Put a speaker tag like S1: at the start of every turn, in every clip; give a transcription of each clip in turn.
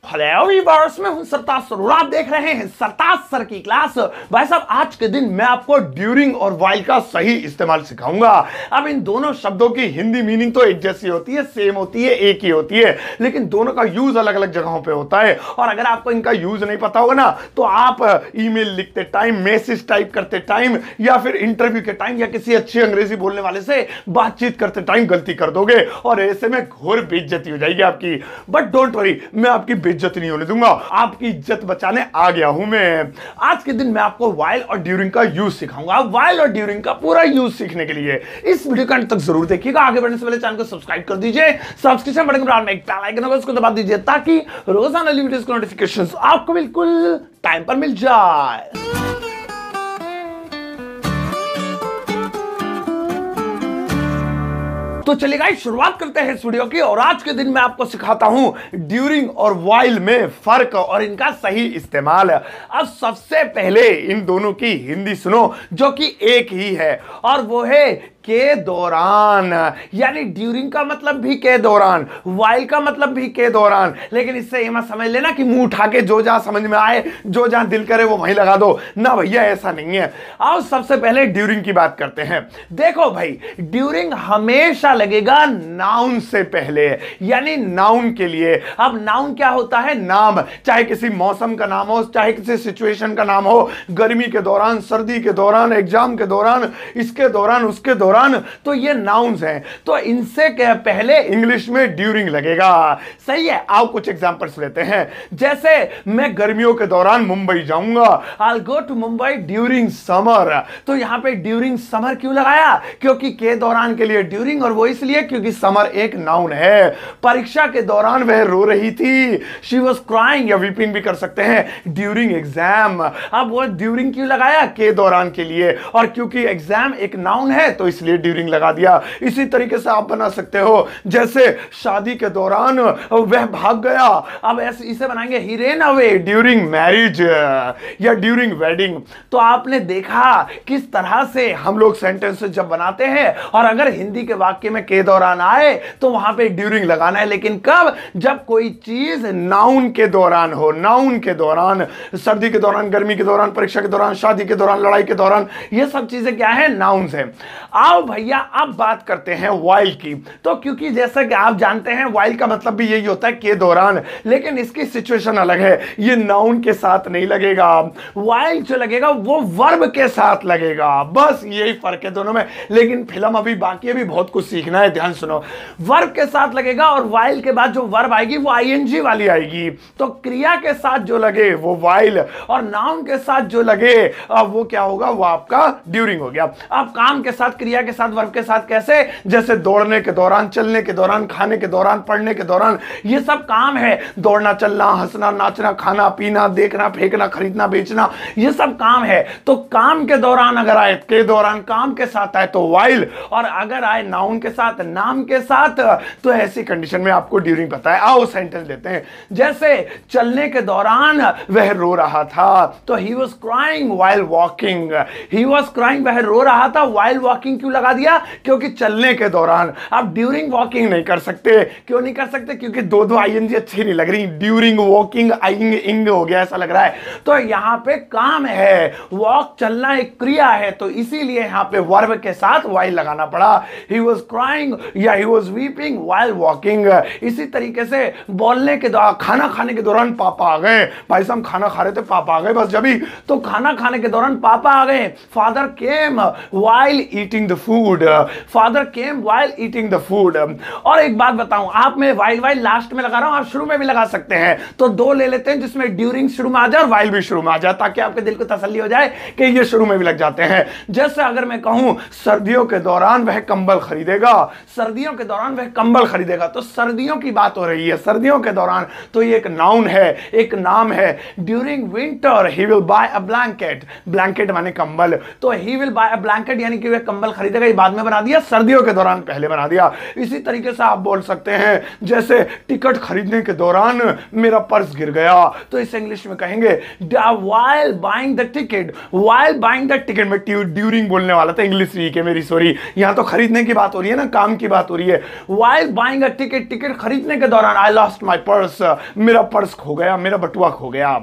S1: Hello viewers, मैं हूं सरताज sir और आप देख रहे हैं सरताज सर की क्लास। भाई साहब, आज के दिन मैं आपको ड्यूरिंग और वाइल का सही इस्तेमाल सिखाऊंगा। अब इन दोनों शब्दों की हिंदी मीनिंग तो एक जैसी होती है, सेम होती है, एक ही होती है, लेकिन दोनों का यूज अलग अलग जगहों पे होता है। और अगर आपको इनका यूज नहीं पता होगा ना, तो आप ईमेल लिखते टाइम, मैसेज टाइप करते टाइम, या फिर इंटरव्यू के टाइम, या किसी अच्छी अंग्रेजी बोलने वाले से बातचीत करते टाइम गलती कर दोगे और ऐसे में घोर बेइज्जती हो जाएगी आपकी। बट डोंट वरी, मैं आपकी इज्जत नहीं होने दूंगा, आपकी इज्जत बचाने आ गया हूं मैं। आज के दिन मैं आपको वाइल और ड्यूरिंग का यूज सिखाऊंगा। वाइल और ड्यूरिंग का पूरा यूज सीखने के लिए इस वीडियो का अंत तक जरूर देखिएगा। आगे बढ़ने से पहले चैनल को सब्सक्राइब कर दीजिए, सब्सक्रिप्शन बटन के बराबर में एक बेल आइकन होगा, उसको दबा दीजिए ताकि रोजाना वीडियोस के नोटिफिकेशंस आपको बिल्कुल टाइम पर मिल जाए। तो चलिए गाइस, शुरुआत करते हैं इस वीडियो की। और आज के दिन मैं आपको सिखाता हूं ड्यूरिंग और वाइल में फर्क और इनका सही इस्तेमाल। अब सबसे पहले इन दोनों की हिंदी सुनो, जो कि एक ही है, और वो है के दौरान। यानी ड्यूरिंग का मतलब भी के दौरान, वाइल का मतलब भी के दौरान। लेकिन इससे ये मत समझ लेना कि मुंह उठा के जो जहां समझ में आए, जो जहां दिल करे वो वहीं लगा दो ना भैया, ऐसा नहीं है। आओ सबसे पहले ड्यूरिंग की बात करते हैं। देखो भाई, ड्यूरिंग हमेशा लगेगा नाउन से पहले, यानी नाउन के लिए। अब नाउन क्या होता है? नाम। चाहे किसी मौसम का नाम हो, चाहे किसी सिचुएशन का नाम हो, गर्मी के दौरान, सर्दी के दौरान, एग्जाम के दौरान, इसके दौरान, उसके दौरान, तो ये नाउन्स हैं। तो इनसे पहले इंग्लिश में ड्यूरिंग लगेगा। सही है। आओ कुछ एग्जांपल्स लेते हैं। जैसे मैं गर्मियों के दौरान मुंबई जाऊंगा, I go to Mumbai during summer. तो यहां पे ड्यूरिंग समर क्यों लगाया? क्योंकि के दौरान के लिए ड्यूरिंग, और वो इसलिए क्योंकि समर एक नाउन है। परीक्षा के दौरान वह रो रही थी, शी वाज क्राइंग, या वीपिंग भी कर सकते हैं, ड्यूरिंग एग्जाम। अब वो ड्यूरिंग क्यों लगाया? के दौरान के लिए। और क्योंकि एग्जाम एक नाउन है तो इसलिए ड्यूरिंग लगा दिया। इसी तरीके से आप बना सकते हो, जैसे शादी के दौरान वह भाग गया, अब ऐसे इसे बनाएंगे ही रेन अवे ड्यूरिंग मैरिज या ड्यूरिंग वेडिंग। तो आपने देखा किस तरह से हम लोग सेंटेंसेस जब बनाते हैं, और अगर हिंदी के वाक्य में के दौरान आए तो वहां पे ड्यूरिंग लगाना है। लेकिन कब? जब कोई चीज नाउन के दौरान हो। नाउन के दौरान, सर्दी के दौरान, गर्मी के दौरान, परीक्षा के दौरान, शादी के दौरान, लड़ाई के दौरान, ये सब चीजें क्या है? नाउन्स है। आओ भैया, अब बात करते हैं वाइल की। तो क्योंकि जैसा कि आप जानते हैं, वाइल का मतलब भी यही होता है, के दौरान, लेकिन इसकी सिचुएशन अलग है। ये नाउन के साथ नहीं लगेगा। वाइल जो लगेगा वो वर्ब के साथ लगेगा। बस यही फर्क है दोनों में। लेकिन फिल्म अभी बाकी है, भी बहुत कुछ सीखना है, ध्यान सुनो। वर्ब के साथ लगेगा, और वाइल के बाद जो वर्ब आएगी वो आईएनजी वाली आएगी। तो क्रिया के साथ जो लगे वो वाइल, और नाउन के साथ जो लगे वो क्या होगा? वो आपका ड्यूरिंग हो गया। अब काम के साथ, क्रिया के साथ, वर्ब के साथ कैसे? जैसे दौड़ने के दौरान, चलने के दौरान, खाने के दौरान, पढ़ने के दौरान, ये सब काम है। दौड़ना, चलना, हंसना, नाचना, खाना पीना, देखना, फेंकना, खरीदना, बेचना, ये सब काम है। तो काम के दौरान अगर आए, के दौरान काम के साथ आए तो वाइल, और अगर आए नाउन के साथ, नाम के साथ, तो ऐसी कंडीशन में आपको ड्यूरिंग पता है। आओ सेंटेंस देते हैं। जैसे चलने के दौरान वह रो रहा था, तो he was crying while walking. He was crying, वह रो रहा था, वाइल वॉकिंग क्यों लगा दिया? क्योंकि चलने के दौरान। आप ड्यूरिंग वॉकिंग नहीं कर सकते। क्यों नहीं कर सकते? क्योंकि दो दो आईएनजी अच्छी नहीं लग रही। ड्यूरिंग वॉकिंग आइंग इंग हो गया, ऐसा लग रहा है। तो यहां पे काम है, वॉक, चलना एक क्रिया है, तो इसीलिए यहां पे वर्ब के साथ वाइल लगाना पड़ा। ही वाज क्राइंग या he was weeping while walking. इसी तरीके से बोलने के दौरान, खाना खाने के दौरान पापा आ गए। भाई साहब खाना खा रहे थे, पापा आ गए, बस जब ही, तो खाना खाने के दौरान पापा आ गए। Father came while eating the food. Father came while eating the food. और एक बात बताऊं, आप में वाइल लास्ट में लगा रहा हूं, आप शुरू में भी लगा सकते हैं। तो दो ले लेते हैं जिसमें ड्यूरिंग शुरू में आ जाए और वाइल भी शुरू में आ जाए, ताकि आपके दिल को तसल्ली हो जाए कि ये शुरू में भी लग जाते हैं। जैसे अगर मैं कहूं सर्दियों के दौरान वह कंबल खरीदेगा, सर्दियों के दौरान वह कंबल खरीदेगा, तो सर्दियों की बात हो रही है, सर्दियों के दौरान, तो ये एक नाउन है, एक नाम है। During winter he will buy a blanket. Blanket माने कंबल, तो he will buy a blanket यानी कि वह कंबल खरीदेगा ये बाद में बना दिया, सर्दियों के दौरान पहले बना दिया। इसी तरीके से आप बोल सकते हैं जैसे टिकट खरीदने के दौरान मेरा पर्स गिर गया, तो इसे इंग्लिश में कहेंगे while buying the ticket, while buying the ticket। मैं ड्यूरिंग बोलने वाला था, इंग्लिश वीक है मेरी, सॉरी। यहां तो खरीदने की बात हो रही है ना, काम की बात हो रही है। while buying a ticket, ticket खरीदने के दौरान I lost my purse, मेरा पर्स खो गया, मेरा बटुआ खो गया।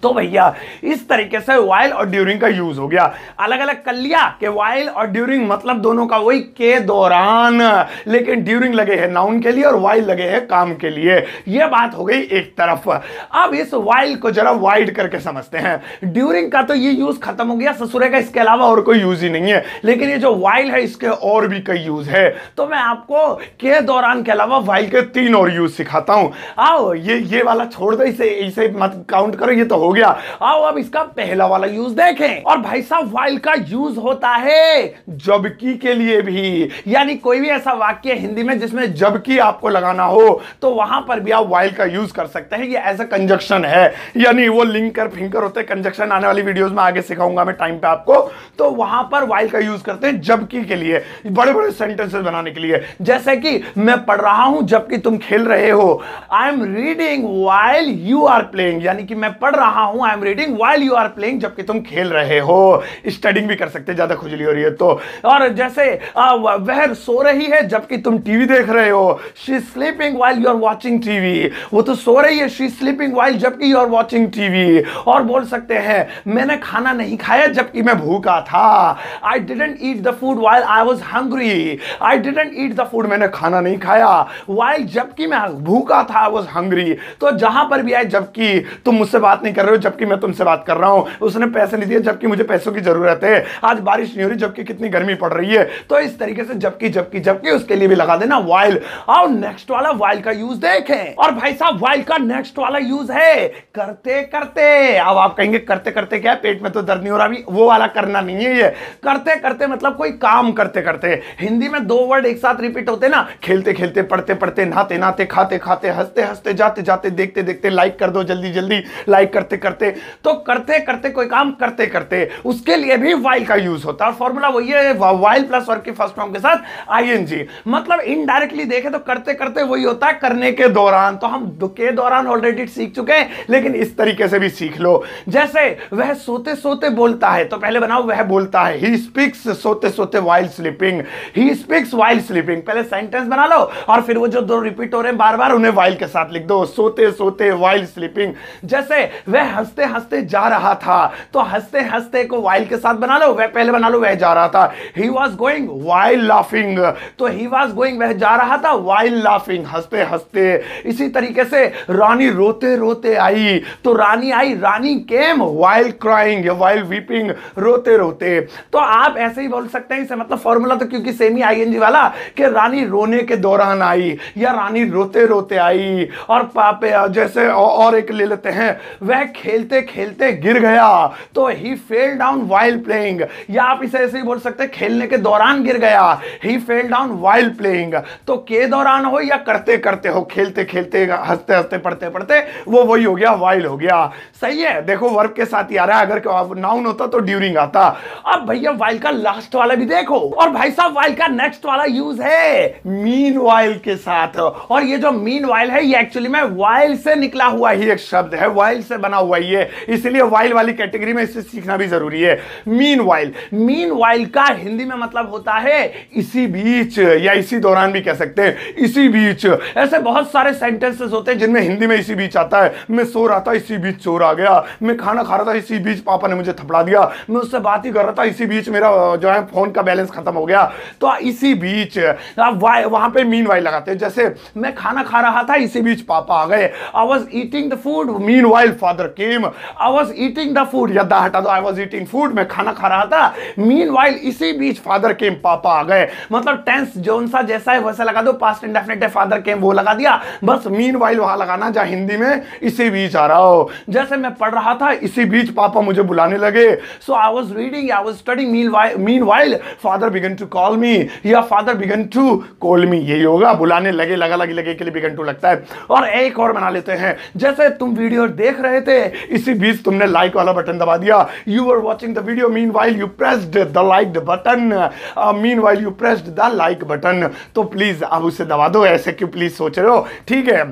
S1: तो भैया इस तरीके से वाइल और ड्यूरिंग का यूज हो गया। अलग अलग कर लिया कि वाइल और ड्यूरिंग मतलब दोनों का वही के दौरान, लेकिन ड्यूरिंग लगे हैं नाउन के लिए और वाइल लगे हैं काम के लिए। यह बात हो गई एक तरफ। अब इस वाइल को जरा वाइड करके समझते हैं। ड्यूरिंग का तो ये यूज खत्म हो गया, ससुरे का इसके अलावा और कोई यूज ही नहीं है, लेकिन ये जो वाइल है इसके और भी कई यूज है। तो मैं आपको के दौरान के अलावा वाइल के 3 और यूज सिखाता हूं। आओ ये वाला छोड़ दो, इसे मत काउंट करो, ये तो हो गया। आओ अब इसका पहला वाला यूज देखें। और भाई साहब वाइल का यूज होता है जबकि के लिए भी, यानी कोई भी ऐसा वाक्य हिंदी में जिसमें जबकि आपको लगाना हो तो वहां पर भी आप वाइल का यूज कर सकते हैं। ये एज अ कंजक्शन है, यानी वो लिंकर फिंकर होते हैं कंजक्शन, आने वाली वीडियोस में आगे सिखाऊंगा मैं टाइम पे आपको। तो वहां पर वाइल का यूज करते हैं जबकि के लिए, बड़े बड़े सेंटेंसेस बनाने के लिए। जैसे कि मैं पढ़ रहा हूं जबकि तुम खेल रहे हो, I am reading while you are playing, यानी कि मैं पढ़ रहा हूं, I am reading while you are playing, जबकि तुम खेल रहे हो। स्टडिंग भी कर सकते हैं, ज्यादा खुजली हो रही है तो। और जैसे वह सो रही है जबकि तुम टीवी देख रहे हो, she is sleeping while you are watching TV, वो तो सो रही है, शी इज स्लीपिंग व्हाइल जबकि यू आर वाचिंग टीवी। और बोल सकते हैं मैंने खाना नहीं खाया जबकि मैं भूखा था, I didn't eat the food while I was hungry, I didn't eat the food, मैंने खाना नहीं खाया व्हाइल जबकि मैं भूखा था, आई वाज हंग्री। तो जहां पर भी आए जबकि, तुम मुझसे बात नहीं कर रहे हो जबकि मैं तुमसे बात कर रहा हूं, उसने पैसे नहीं दिए जबकि मुझे पैसों की जरूरत है, आज बारिश नहीं हो रही जबकि कितनी गर्मी पड़ रही है। तो इस तरीके से जबकि जबकि जबकि उसके लिए भी लगा देना वाइल। और नेक्स्ट वाला वाइल का यूज देखें। और भाई साहब वाइल का नेक्स्ट वाला यूज है करते करते। अब आप कहेंगे करते करते क्या है, पेट में तो दर्द नहीं हो रहा, अभी वो वाला करना नहीं है। ये करते करते मतलब कोई काम करते करते। हिंदी में 2 वर्ड एक साथ रिपीट होते ना, खेलते खेलते, पढ़ते पढ़ते, नहाते नहाते, खाते खाते, हंसते हंसते, जाते जाते, देखते देखते, लाइक कर दो जल्दी जल्दी, लाइक करते करते। तो करते करते कोई काम करते करते, उसके लिए भी वाइल का यूज होता है। फॉर्मूला वही है, वाइल प्लस वर्ब की फर्स्ट फॉर्म के साथ आईएनजी। मतलब इनडायरेक्टली देखें तो करते करते वही होता है करने के दौरान। तो हम के दौरान ऑलरेडी सीख चुके हैं, लेकिन इस तरीके से भी सीख लो। जैसे वह सोते सोते बोलता है, तो पहले बनाओ वह बोलता है, ही स्पीक्स सोते सोते while sleeping, he speaks while sleeping. पहले सेंटेंस बना लो और फिर वो जो 2 रिपीट हो रहे हैं बार बार उन्हें व्हाइल के साथ लिख दो, सोते सोते व्हाइल स्लीपिंग। जैसे वह हंसते हंसते जा रहा था, तो हंसते हंसते को व्हाइल के साथ बना लो, वह पहले बना लो वह जा रहा था, he was going while laughing, तो ही वॉज गोइंग वह जा रहा था व्हाइल लाफिंग, हंसते हंसते। इसी तरीके से रानी रोते रोते आई, तो रानी आई, रानी केम व्हाइल क्राइंग या व्हाइल वीपिंग, रोते रोते। तो आप ऐसे ही बोल सकते हैं, इसे मतलब फॉर्मूला तो क्योंकि सेम ही आईएनजी वाला, कि रानी रोने के दौरान आई या रानी रोते रोते आई। और पापे जैसे और एक ले लेते हैं, वह खेलते खेलते गिर गया, तो ही फेल डाउन व्हाइल प्लेइंग, या आप इसे ऐसे ही बोल सकते हैं खेलने के दौरान गिर गया, ही फेल डाउन व्हाइल प्लेइंग। तो के दौरान हो या करते करते हो, खेलते खेलते, हंसते हंसते, पढ़ते पढ़ते, वो वही हो गया, व्हाइल हो गया। सही है, देखो वर्ब के साथ ही आ रहा है, अगर नाउन होता तो ड्यूरिंग आता। अब भैया व्हाइल का लास्ट वाला भी देखो। और भाई साहब व्हाइल का नेक्स्ट वाला यूज है मीन व्हाइल के साथ। और ये जो मीन व्हाइल है ये एक्चुअली में व्हाइल से निकला हुआ ही एक शब्द है, व्हाइल से बना हुआ ही है, इसलिए व्हाइल वाली कैटेगरी में इसे सीखना भी जरूरी है। मीन व्हाइल का हिंदी में मतलब होता है इसी बीच, या इसी दौरान भी कह सकते हैं, इसी बीच। ऐसे बहुत सारे सेंटेंसेस होते हैं जिनमें हिंदी में इसी बीच आता है। मैं सो रहा था इसी बीच चोर आ गया, मैं खाना खा रहा था इसी बीच पापा ने मुझे थपड़ा दिया, मैं उससे बात ही कर रहा था इसी बीच मेरा जो है फोन का बैलेंस खत्म हो गया। तो इसी बीच आप वहां पे मीन व्हाइल लगाते हैं। जैसे मैं खाना खा रहा था इसी बीच पापा आ गए, I was eating the food mean while father came, I was eating the food, या द हटा दो, आई वाज ईटिंग फूड, मैं खाना खा रहा था, मीन व्हाइल इसी बीच फादर केम, पापा आ गए। मतलब टेंस जोन सा जैसा है वैसा लगा दो, पास्ट इंडेफिनिट है, फादर केम वो लगा दिया, बस मीन व्हाइल वहां लगाना जहां हिंदी में इसी बीच आ रहा हो। जैसे मैं पढ़ रहा था इसी बीच पापा मुझे बुलाने लगे, so I was reading, I was studying meanwhile father began to call me, या father began to call me, यही होगा, बुलाने लगे, लगा लगे के लिए बिगन टू लगता है। और एक और बना लेते हैं, जैसे तुम वीडियो देख रहे थे रहते, इसी बीच तुमने लाइक वाला बटन दबा दिया। You were watching the video mean while you pressed the like button, mean while you pressed the like button, तो प्लीज अब उसे दबा दो। ऐसे क्यों प्लीज सोच रहे हो? ठीक है,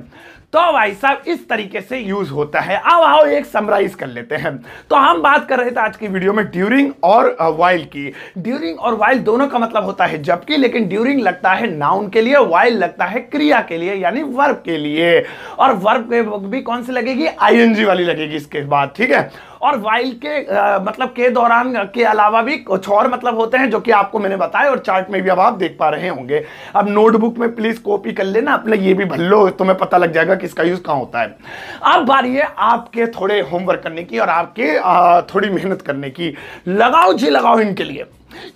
S1: तो भाई साहब इस तरीके से यूज होता है। अब आओ एक समराइज कर लेते हैं। तो हम बात कर रहे थे आज की वीडियो में ड्यूरिंग और वाइल की। ड्यूरिंग और वाइल दोनों का मतलब होता है जबकि, लेकिन ड्यूरिंग लगता है नाउन के लिए, वाइल लगता है क्रिया के लिए यानी वर्ब के लिए। और वर्ब भी कौन सी लगेगी? आईएनजी वाली लगेगी इसके बाद, ठीक है। और वाइल के मतलब के दौरान के अलावा भी कुछ और मतलब होते हैं जो कि आपको मैंने बताया और चार्ट में भी अब आप देख पा रहे होंगे। अब नोटबुक में प्लीज कॉपी कर लेना अपने, ये भी भर लो, तुम्हें पता लग जाएगा किसका यूज कहां होता है। अब बारी है आपके थोड़े होमवर्क करने की और आपके थोड़ी मेहनत करने की। लगाओ जी लगाओ इनके लिए।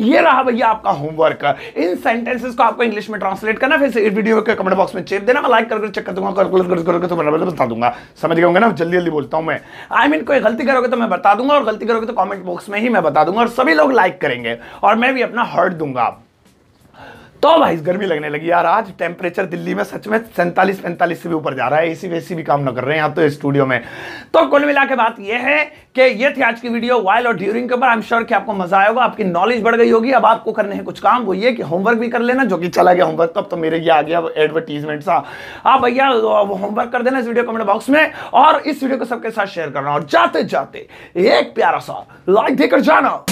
S1: ये रहा भैया आपका होमवर्क। इन सेंटेंसेस को आपको इंग्लिश में ट्रांसलेट करना, फिर इस वीडियो के कमेंट बॉक्स में चेप देना, मैं लाइक करके चेक कर दूंगा, कैलकुलेट करके तो मैं बता दूंगा। समझ गए होंगे ना? जल्दी जल्दी बोलता हूं मैं। आई मीन कोई गलती करोगे तो मैं बता दूंगा और गलती करोगे तो कमेंट बॉक्स में ही मैं बता दूंगा और सभी लोग लाइक करेंगे और मैं भी अपना हार्ट दूंगा। तो भाई गर्मी लगने लगी यार। आज टेम्परेचर दिल्ली में सच में 47-45 से भी ऊपर जा रहा है। एसी वैसी भी काम ना कर रहे हैं यहाँ तो स्टूडियो में। तो कुल मिला के बात ये है कि ये थी आज की वीडियो वाइल और ड्यूरिंग के ऊपर। आई एम श्योर कि आपको मजा आएगा, आपकी नॉलेज बढ़ गई होगी। अब आपको करने हैं कुछ काम, वो ये कि होमवर्क भी कर लेना, जो कि चला गया होमवर्क तब तो मेरे ये आ गया एडवर्टीजमेंट सा। आप भैया होमवर्क कर देना इस वीडियो कमेंट बॉक्स में और इस वीडियो को सबके साथ शेयर करना और जाते जाते एक प्यारा सा लाइक देकर जाना।